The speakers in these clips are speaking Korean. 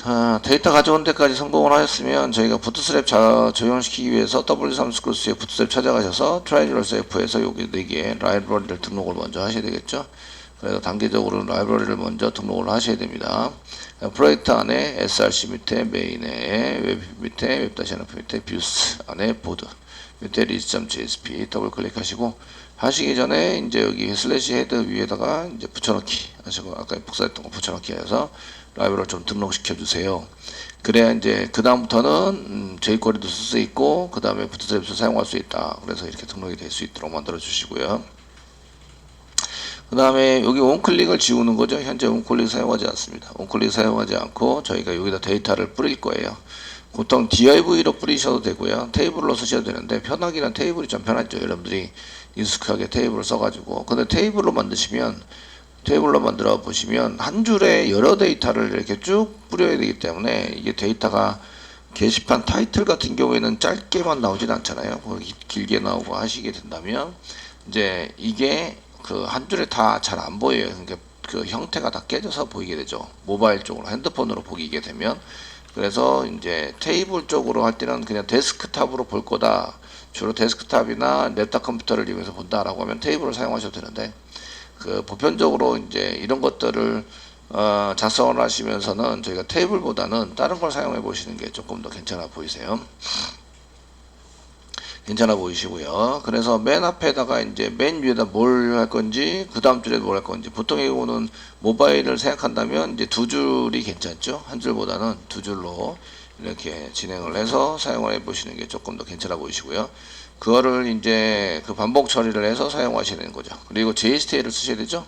자, 데이터 가져온 데까지 성공을 하셨으면 저희가 부트스트랩 적용시키기 위해서 W3스크루스의 부트스트랩 찾아가셔서 트라이앵글러스 F에서 여기 4개 라이브러리를 등록을 먼저 하셔야 되겠죠. 그래서 단계적으로 라이브러리를 먼저 등록을 하셔야 됩니다. 프로젝트 안에 src 밑에 메인에 웹 밑에 웹-NF 밑에 뷰스 안에 보드 밑에 list.jsp 더블 클릭하시고 하시기 전에 이제 여기 슬래시 헤드 위에다가 이제 붙여넣기 하시고 아까 복사했던 거 붙여넣기 해서 라이브러리를 좀 등록시켜 주세요. 그래야 이제 그 다음부터는 jQuery도 쓸 수 있고 그 다음에 부트스트랩도 사용할 수 있다. 그래서 이렇게 등록이 될 수 있도록 만들어 주시고요. 그 다음에 여기 원클릭을 지우는 거죠. 현재 원클릭 사용하지 않습니다. 원클릭 사용하지 않고 저희가 여기다 데이터를 뿌릴 거예요. 보통 div로 뿌리셔도 되고요. 테이블로 쓰셔도 되는데 편하기는 테이블이 좀 편하죠. 여러분들이 익숙하게 테이블을 써가지고. 근데 테이블로 만들어 보시면 한 줄에 여러 데이터를 이렇게 쭉 뿌려야 되기 때문에 이게 데이터가 게시판 타이틀 같은 경우에는 짧게만 나오진 않잖아요. 길게 나오고 하시게 된다면 이제 이게 그 한 줄에 다 잘 안 보여요. 그러니까 그 형태가 다 깨져서 보이게 되죠. 모바일 쪽으로 핸드폰으로 보이게 되면. 그래서 이제 테이블 쪽으로 할 때는 그냥 데스크탑으로 볼 거다. 주로 데스크탑이나 랩탑 컴퓨터를 이용해서 본다라고 하면 테이블을 사용하셔도 되는데 그 보편적으로 이제 이런 것들을 작성을 하시면서는 저희가 테이블보다는 다른 걸 사용해 보시는 게 조금 더 괜찮아 보이세요. 괜찮아 보이시고요. 그래서 맨 앞에다가 이제 맨 위에다 뭘 할 건지 그 다음 줄에 뭘 할 건지 보통의 경우는 모바일을 생각한다면 이제 두 줄이 괜찮죠. 한 줄보다는 두 줄로 이렇게 진행을 해서 사용을 해 보시는 게 조금 더 괜찮아 보이시고요. 그거를 이제 그 반복 처리를 해서 사용하시는 거죠. 그리고 JSTL을 쓰셔야 되죠.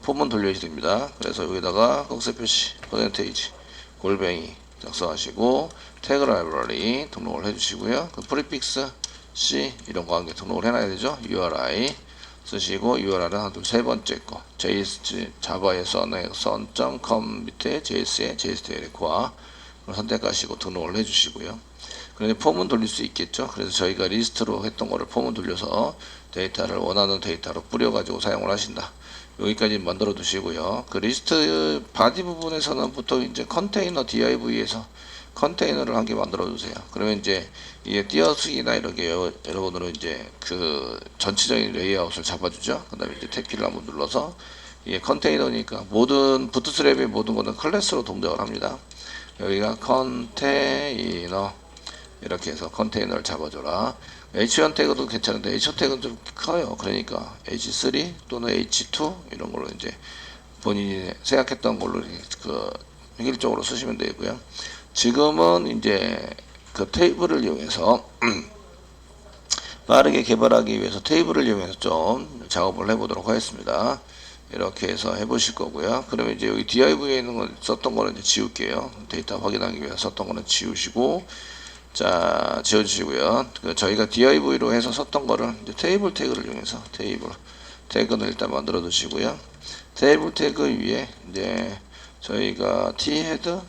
폼은 돌려야 됩니다. 그래서 여기다가 꺽쇠 표시 퍼센테이지 골뱅이 작성하시고 태그 라이브러리 등록을 해주시고요. 그 프리픽스 C 이런 거 한개 등록을 해놔야 되죠. URI 쓰시고 URI는 한 세 번째 거 JS 자바의 sun.com 밑에 JS의 JSTL의 코아 선택하시고 등록을 해주시고요. 그런데 폼은 돌릴 수 있겠죠. 그래서 저희가 리스트로 했던 거를 폼은 돌려서 데이터를 원하는 데이터로 뿌려가지고 사용을 하신다. 여기까지 만들어 두시고요. 그 리스트 바디 부분에서는 보통 이제 컨테이너 div에서 컨테이너를 한 개 만들어 주세요. 그러면 이제 이게 띄어쓰기나 이렇게 여러분으로 이제 그 전체적인 레이아웃을 잡아주죠. 그 다음에 이제 탭키를 한번 눌러서 이게 컨테이너니까 모든 부트스트랩의 모든 거는 클래스로 동작을 합니다. 여기가 컨테이너 이렇게 해서 컨테이너를 잡아줘라. H1 태그도 괜찮은데 H1 태그는 좀 커요. 그러니까 H3 또는 H2 이런 걸로 이제 본인이 생각했던 걸로 그 획일적으로 쓰시면 되고요. 지금은 이제 그 테이블을 이용해서 빠르게 개발하기 위해서 테이블을 이용해서 좀 작업을 해보도록 하겠습니다. 이렇게 해서 해보실 거고요. 그러면 이제 여기 div에 있는 거 썼던 거는 이제 지울게요. 데이터 확인하기 위해서 썼던 거는 지우시고, 자, 지워주시고요. 저희가 div로 해서 썼던 거를 이제 테이블 태그를 이용해서 테이블 태그는 일단 만들어 두시고요. 테이블 태그 위에 이제 저희가thead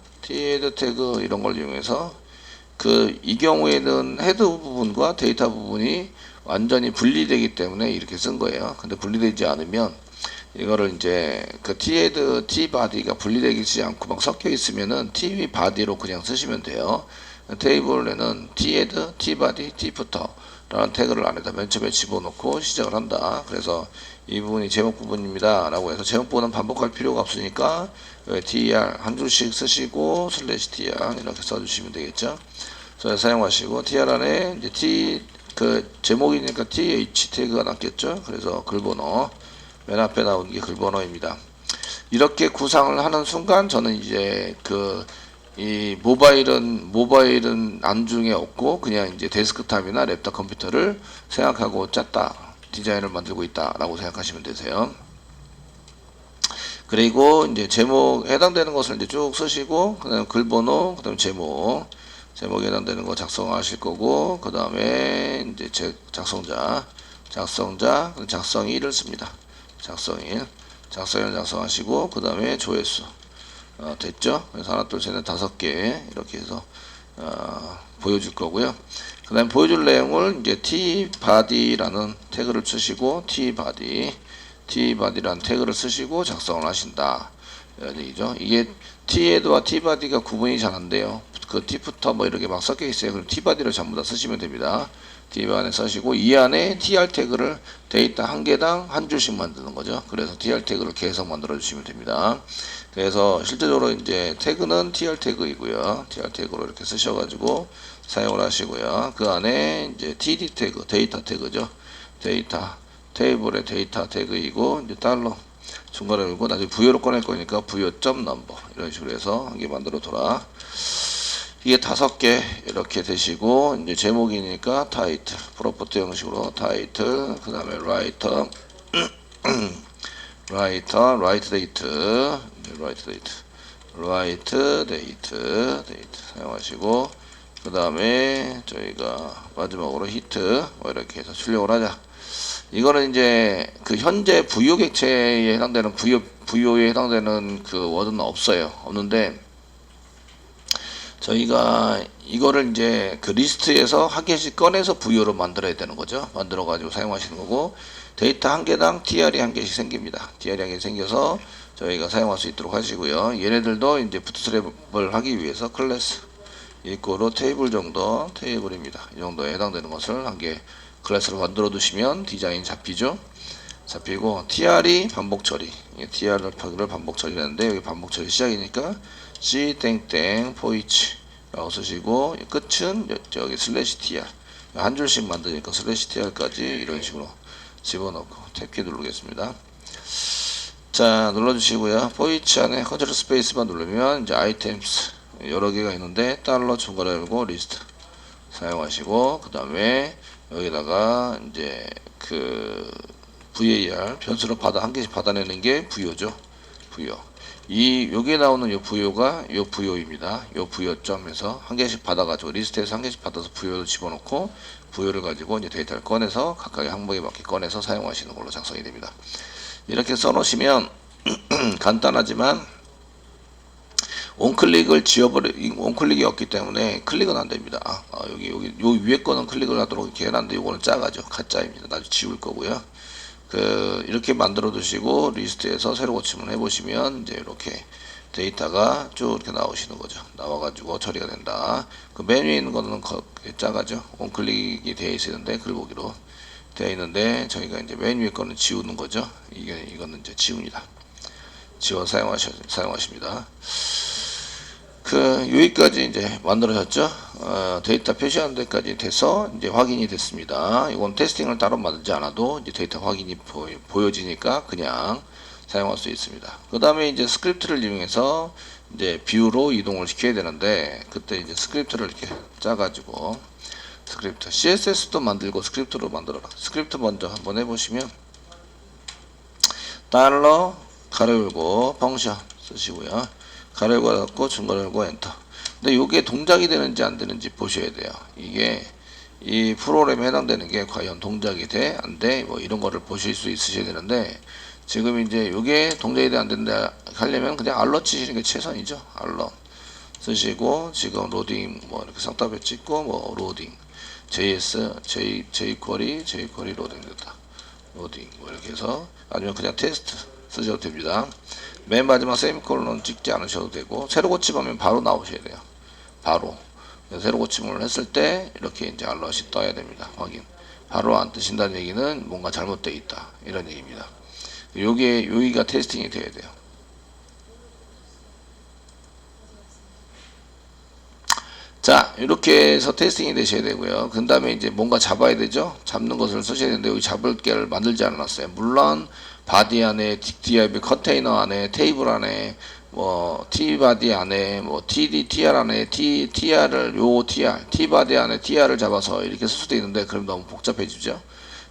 태그 이런 걸 이용해서 이 경우에는 헤드 부분과 데이터 부분이 완전히 분리되기 때문에 이렇게 쓴 거예요. 근데 분리되지 않으면 이거를 이제 그 thead, tbody가 분리되지 않고 막 섞여 있으면은 t body로 그냥 쓰시면 돼요. 테이블에는 thead, tbody, tfooter 라는 태그를 안에다 맨 처음에 집어넣고 시작을 한다. 그래서 이 부분이 제목 부분입니다 라고 해서 제목 부분은 반복할 필요가 없으니까 tr 한 줄씩 쓰시고 슬래시 tr 이렇게 써주시면 되겠죠. 그래서 사용하시고 tr 안에 이제 그 제목이니까 th 태그가 남겠죠. 그래서 글번호 맨 앞에 나오는 게 글번호입니다. 이렇게 구상을 하는 순간 저는 이제 이 모바일은 안중에 없고 그냥 이제 데스크탑이나 랩탑 컴퓨터를 생각하고 짰다. 디자인을 만들고 있다라고 생각하시면 되세요. 그리고 이제 제목 해당되는 것을 이제 쭉 쓰시고 그다음에 글번호, 그다음에 제목에 해당되는 거 작성하실 거고 그다음에 이제 작성자, 작성일을 씁니다. 작성일 작성하시고 그다음에 조회수 됐죠? 그래서 하나, 둘, 셋, 넷, 5개 이렇게 해서 보여줄 거고요. 그 다음에 보여줄 내용을 이제 tbody라는 태그를 쓰시고 tbody라는 태그를 쓰시고 작성을 하신다. 이런 얘기죠. 이게 T헤드와 T바디가 구분이 잘 안 돼요. 그 T부터 뭐 이렇게 막 섞여 있어요. 그럼 T바디를 전부 다 쓰시면 됩니다. T바디 쓰시고 이 안에 TR 태그를 데이터 한 개당 한 줄씩 만드는 거죠. 그래서 TR 태그를 계속 만들어 주시면 됩니다. 그래서 실제적으로 이제 태그는 TR 태그이고요. TR 태그로 이렇게 쓰셔가지고 사용을 하시고요. 그 안에 이제 TD 태그, 데이터 태그죠. 데이터 테이블의 데이터 태그이고 이제 달러 중간에 열고 나중에 부여로 꺼낼 거니까 부여 점 넘버 이런 식으로 해서 한 개 만들어 둬라. 이게 5개 이렇게 되시고 이제 제목이니까 타이틀 프로퍼티 형식으로 타이틀 그 다음에 라이터 라이트 데이트 데이트 사용하시고 그 다음에 저희가 마지막으로 히트 뭐 이렇게 해서 출력을 하자. 이거는 이제 그 현재 부요 객체에 해당되는 부요에 해당되는 그 워드는 없는데 저희가 이거를 이제 그 리스트에서 한 개씩 꺼내서 부요로 만들어야 되는 거죠. 만들어 가지고 사용하시는 거고 데이터 한 개당 TR이 한 개씩 생깁니다. TR이 한 개 생겨서 저희가 사용할 수 있도록 하시고요. 얘네들도 이제 부트스트랩을 하기 위해서 클래스 이꼬로 테이블 정도 테이블입니다. 이 정도에 해당되는 것을 한 개 클래스로 만들어 두시면 디자인 잡히죠. 잡히고 TR이 반복 처리 TR을 반복 처리하는데 여기 반복 처리 시작이니까 C 땡땡 포이치 라고 쓰시고 끝은 여기 슬래시 TR 한 줄씩 만드니까 슬래시 TR까지 이런 식으로 집어넣고 탭키 누르겠습니다. 자 눌러주시고요. 포이치 안에 컨트롤 스페이스만 누르면 이제 아이템스 여러 개가 있는데 달러 중괄호 열고 리스트 사용하시고 그 다음에 여기다가 이제 그 VAR 변수로 한 개씩 받아내는 게 부요죠. 부요. 여기에 나오는 요 부요가 요 부요입니다. 요 부요점에서 한 개씩 받아가지고 리스트에서 한 개씩 받아서 부요를 집어넣고 부요를 가지고 이제 데이터를 꺼내서 각각의 항목에 맞게 꺼내서 사용하시는 걸로 작성이 됩니다. 이렇게 써놓으시면 간단하지만 원클릭을 원클릭이 없기 때문에 클릭은 안 됩니다. 여기 요 위에 거는 클릭을 하도록 이렇게 해놨는데 요거는 작아죠. 가짜입니다. 나중에 지울 거고요. 이렇게 만들어 두시고 리스트에서 새로 고침을 해보시면 이제 이렇게 데이터가 쭉 이렇게 나오시는 거죠. 나와가지고 처리가 된다. 그 메뉴에 있는 거는 작아죠. 원클릭이 되어 있는데 글보기로 되어 있는데 저희가 이제 메뉴에 거는 지우는 거죠. 이거는 이제 지웁니다. 지워 사용하십니다. 여기까지 이제 만들어졌죠. 데이터 표시하는 데까지 돼서 이제 확인이 됐습니다. 이건 테스팅을 따로 만들지 않아도 이제 데이터 확인이 보여지니까 그냥 사용할 수 있습니다. 그 다음에 이제 스크립트를 이용해서 이제 뷰로 이동을 시켜야 되는데 그때 이제 스크립트를 이렇게 짜가지고 스크립트 CSS도 만들고 스크립트로 만들어라. 스크립트 먼저 한번 해보시면 달러 가로 열고 펑션 쓰시고요. 가로 열고 닫고 중괄호 열고 엔터. 근데 이게 동작이 되는지 안 되는지 보셔야 돼요. 이게 이 프로그램에 해당되는 게 과연 동작이 돼? 안 돼? 뭐 이런 거를 보실 수 있으셔야 되는데 지금 이제 이게 동작이 돼? 안 된다 하려면 그냥 알러 치시는 게 최선이죠. 알러 쓰시고 지금 로딩 뭐 이렇게 싹다배 찍고 뭐 로딩 JS jQuery 로딩 됐다. 로딩 뭐 이렇게 해서 아니면 그냥 테스트 쓰셔도 됩니다. 맨 마지막 세미콜론 찍지 않으셔도 되고 새로 고침하면 바로 나오셔야 돼요. 바로 새로 고침을 했을 때 이렇게 이제 알럿이 떠야 됩니다. 확인. 바로 안 뜨신다는 얘기는 뭔가 잘못되어 있다 이런 얘기입니다. 여기가 테스팅이 돼야 돼요. 자 이렇게 해서 테스팅이 되셔야 되고요. 그 다음에 이제 뭔가 잡아야 되죠. 잡는 것을 쓰셔야 되는데 여기 잡을 게를 만들지 않았어요. 물론 바디 안에 div 컨테이너 안에 테이블 안에 뭐 t바디 안에 뭐 tr 안에 tr을 t바디 안에 tr을 잡아서 이렇게 쓸 수도 있는데 그럼 너무 복잡해지죠.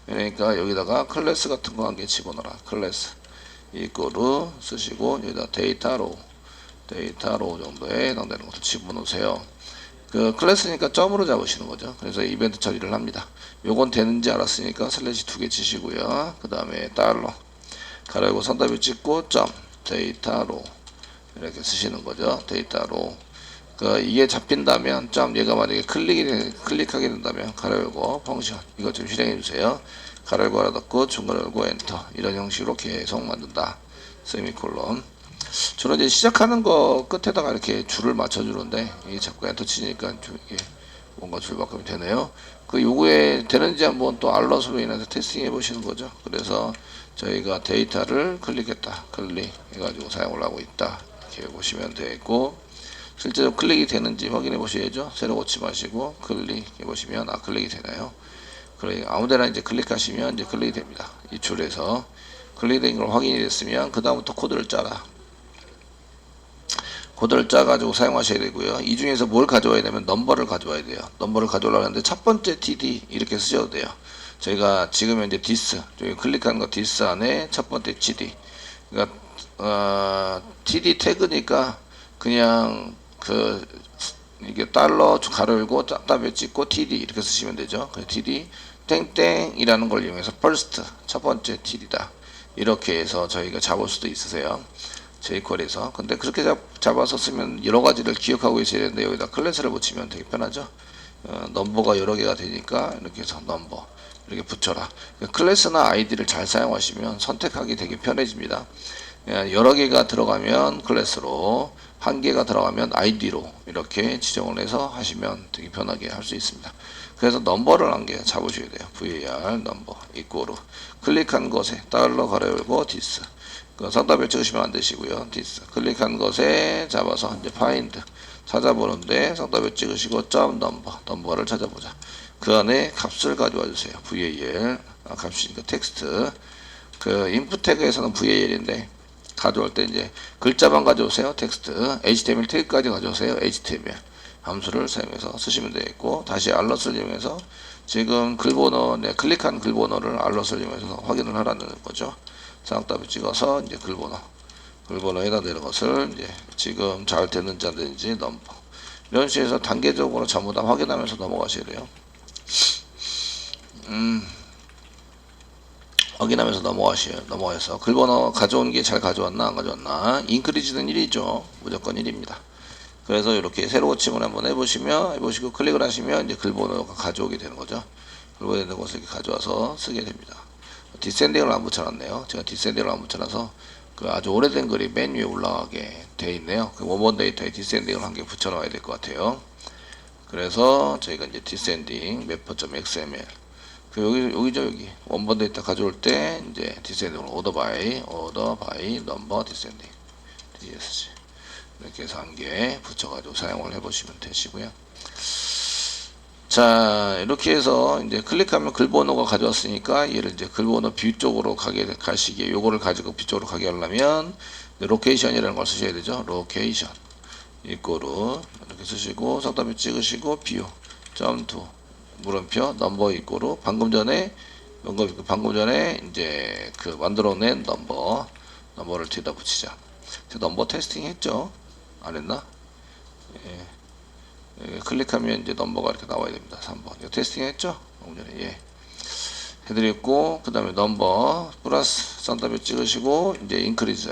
그러니까 여기다가 클래스 같은 거 한 개 집어넣어라. 클래스 이거로 쓰시고 여기다 데이터 로우 정도에 해당되는 것을 집어넣으세요. 클래스니까 점으로 잡으시는 거죠. 그래서 이벤트 처리를 합니다. 요건 되는지 알았으니까 슬래시 2개 치시고요. 그 다음에 달러 가로 열고 선답을 찍고 점 데이터로 이렇게 쓰시는 거죠. 데이터로 이게 잡힌다면 점 얘가 만약에 클릭하게 된다면 가로 열고 펑션 이거 좀 실행해 주세요. 가로 열고 알아듣고 중괄호 열고 엔터 이런 형식으로 계속 만든다. 세미콜론 주로 이제 시작하는 거 끝에다가 이렇게 줄을 맞춰주는데 이게 자꾸 엔터 치니까 좀 이게 뭔가 줄 바꾸면 되네요. 그 요구에 되는지 한번 또 알럿으로 인해서 테스팅 해 보시는 거죠. 그래서 저희가 데이터를 클릭했다. 클릭해가지고 사용을 하고 있다. 이렇게 보시면 되고 실제로 클릭이 되는지 확인해 보셔야죠. 새로 고치 마시고 클릭해 보시면 클릭이 되나요? 클릭 아무데나 이제 클릭하시면 이제 클릭이 됩니다. 이 줄에서 클릭된 걸 확인이 됐으면 그 다음부터 코드를 짜라. 코드를 짜가지고 사용하셔야 되고요. 이 중에서 뭘 가져와야 되면 넘버를 가져와야 돼요. 넘버를 가져오려고 하는데 첫 번째 TD 이렇게 쓰셔도 돼요. 저희가 지금 현재 디스 저기 클릭한 거 디스 안에 첫 번째 TD 그러니까 TD 태그니까 그냥 그 이게 달러 가로 열고 따따며 찍고 TD 이렇게 쓰시면 되죠. 그 TD 땡땡이라는 걸 이용해서 first 첫 번째 TD다 이렇게 해서 저희가 잡을 수도 있으세요. jQuery에서. 근데 그렇게 잡아서 쓰면 여러 가지를 기억하고 있어야 되는데 여기다 클래스를 붙이면 되게 편하죠. 넘버가 여러 개가 되니까 이렇게 해서 넘버 이렇게 붙여라. 클래스나 아이디를 잘 사용하시면 선택하기 되게 편해집니다. 여러 개가 들어가면 클래스로, 한 개가 들어가면 아이디로 이렇게 지정을 해서 하시면 되게 편하게 할 수 있습니다. 그래서 넘버를 한 개 잡으셔야 돼요. var 넘버 이꼬로 클릭한 것에 달러 가로 열고 디스 그 상단별 찍으시면 안 되시고요. 디스 클릭한 것에 잡아서 이제 find 찾아보는데 상단별 찍으시고 점 넘버를 찾아보자. 그 안에 값을 가져와 주세요. var 값이니까 텍스트 그 인풋 태그에서는 val인데 가져올 때 이제 글자만 가져오세요. 텍스트 html 태그까지 가져오세요. html 함수를 사용해서 쓰시면 되겠고 다시 알럿을 이용해서 지금 글번호 클릭한 글번호를 알럿을 이용해서 확인을 하라는 거죠. 쌍따비 찍어서 이제 글번호에 해당되는 것을 이제 지금 잘 됐는지 안 됐는지 넘버 이런 식으로 단계적으로 전부 다 확인하면서 넘어가셔야 돼요. 확인하면서 넘어가서 글번호 가져온 게 잘 가져왔나 안 가져왔나. 인크리즈는 1이죠. 무조건 1입니다. 그래서 이렇게 새로 고침을 한번 해보시고 클릭을 하시면 이제 글번호가 가져오게 되는 거죠. 글번호에 있는 것을 이렇게 가져와서 쓰게 됩니다. 디센딩을 안 붙여놨네요. 제가 디센딩을 안 붙여놔서 그 아주 오래된 글이 맨 위에 올라가게 되어 있네요. 그 원본 데이터에 디센딩을 한 개 붙여놔야 될 것 같아요. 그래서 저희가 이제 디센딩 map.xml 여기죠. 여기 원본 데이터 가져올 때 이제 디센딩으로 order by number descending dsg 이렇게 해서 한 개 붙여가지고 사용을 해보시면 되시고요. 자 이렇게 해서 이제 클릭하면 글번호가 가져왔으니까 얘를 이제 글번호 뷰 쪽으로 가시기에 요거를 가지고 뷰 쪽으로 가게 하려면 로케이션이라는 걸 쓰셔야 되죠. 로케이션 이꼬로 이렇게 쓰시고 상단표 찍으시고 뷰 점2 물음표 넘버 이꼬로 방금 전에 이제 그 만들어낸 넘버를 뒤에다 붙이자. 넘버 테스팅 했죠? 안 했나? 예. 클릭하면 이제 넘버가 이렇게 나와야 됩니다. 3번. 이거 테스팅 했죠? 방금 전에 예. 해드렸고 그 다음에 넘버 플러스 썬더뷰 찍으시고 이제 increase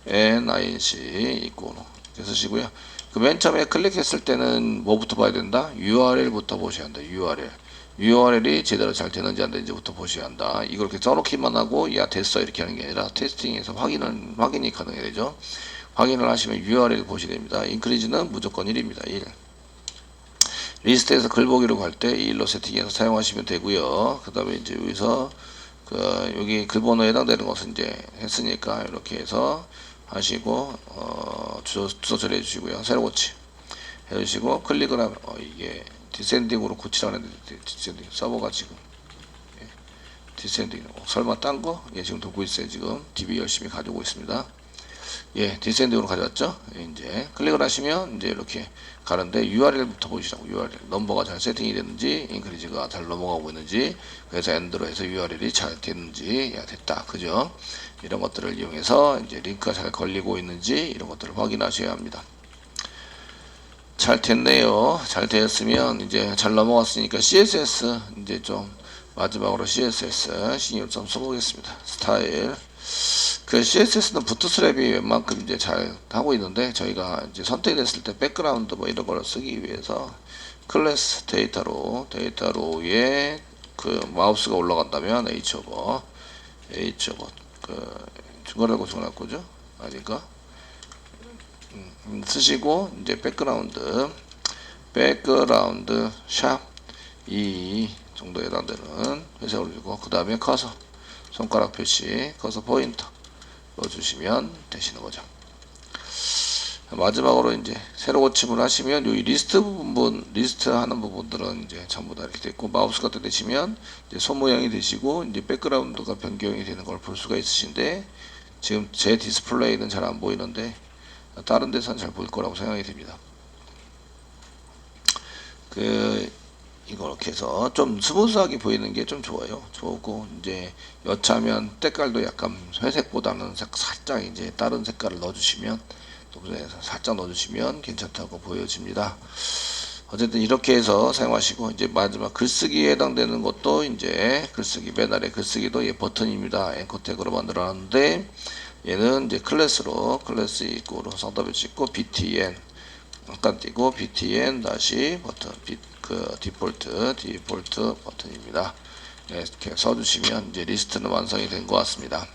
inc 이꼬로 이렇게 쓰시고요. 그 맨 처음에 클릭했을 때는 뭐부터 봐야 된다? URL부터 보셔야 한다. URL이 제대로 잘 되는지 안 되는지부터 보셔야 한다. 이걸 이렇게 써놓기만 하고 야 됐어 이렇게 하는 게 아니라 테스팅에서 확인이 가능해야 되죠. 확인을 하시면 URL 보셔야 됩니다. 인크리즈는 무조건 1입니다. 1. 리스트에서 글 보기로 갈 때 1로 세팅해서 사용하시면 되고요. 그 다음에 이제 여기서 여기 글번호에 해당되는 것은 이제 했으니까 이렇게 해서 하시고 주소 처리해 주시고요. 새로 고치 해 주시고 클릭을 하면 이게 디센딩으로 고치라는 디센딩 서버가 지금 디센딩 설마 딴 거? 예, 지금 돕고 있어요. 지금 DB 열심히 가지고 있습니다. 예, 디센딩으로 가져왔죠. 예, 이제 클릭을 하시면 이제 이렇게 가는데 URL부터 보시라고. URL 넘버가 잘 세팅이 됐는지 인크리즈가 잘 넘어가고 있는지 그래서 엔드로 해서 URL이 잘 됐는지 야 됐다 그죠. 이런 것들을 이용해서 이제 링크가 잘 걸리고 있는지 이런 것들을 확인하셔야 합니다. 잘 됐네요. 잘 되었으면 이제 잘 넘어갔으니까 CSS 이제 좀 마지막으로 CSS 신경 좀 써보겠습니다. 스타일 그 CSS는 부트스트랩이 웬만큼 이제 잘 하고 있는데 저희가 이제 선택이 됐을 때 백그라운드 뭐 이런 걸 쓰기 위해서 클래스 데이터로에 그 마우스가 올라간다면 H 오버 그 중간하고 중간할 거죠. 아닌가? 쓰시고 이제 백그라운드 샵 2 정도에 해당되는 회색을 주고 그 다음에 커서 손가락 표시 커서 포인터 넣어주시면 되시는 거죠. 마지막으로 이제 새로 고침을 하시면 이 리스트 하는 부분들은 이제 전부 다 이렇게 됐고, 마우스가 되시면 이제 손 모양이 되시고 이제 백그라운드가 변경이 되는 걸 볼 수가 있으신데, 지금 제 디스플레이는 잘 안 보이는데 다른 데서는 잘 보일 거라고 생각이 됩니다. 이렇게 해서 좀 스무스하게 보이는 게 좀 좋고, 이제 여차하면 때깔도 약간 회색보다는 살짝 이제 다른 색깔을 넣어주시면, 살짝 넣어주시면 괜찮다고 보여집니다. 어쨌든 이렇게 해서 사용하시고, 이제 마지막 글쓰기에 해당되는 것도 이제 글쓰기, 맨 아래 글쓰기도 버튼입니다. 앵커 태그로 만들어놨는데, 얘는 이제 클래스 이꼬로 상담을 찍고 btn 잠깐 띄고 btn 다시 버튼 디폴트 버튼입니다. 이렇게 써주시면 이제 리스트는 완성이 된 것 같습니다.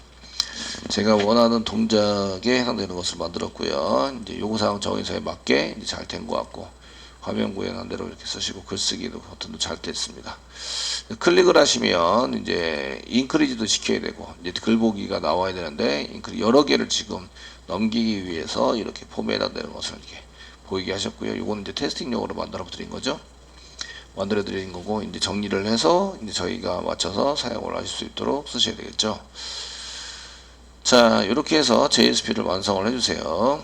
제가 원하는 동작에 해당되는 것을 만들었고요. 이제 요구사항 정의서에 맞게 이제 잘 된 것 같고, 화면 구현한 대로 이렇게 쓰시고 글쓰기도 버튼도 잘 됐습니다. 클릭을 하시면 이제 인크리즈도 시켜야 되고, 이제 글 보기가 나와야 되는데 여러 개를 지금 넘기기 위해서 이렇게 폼에 해당되는 것을 이렇게 보이게 하셨고요. 요거는 이제 테스팅용으로 만들어 드린 거죠. 만들어 드린 거고, 이제 정리를 해서 이제 저희가 맞춰서 사용을 하실 수 있도록 쓰셔야 되겠죠. 자, 이렇게 해서 JSP를 완성을 해주세요.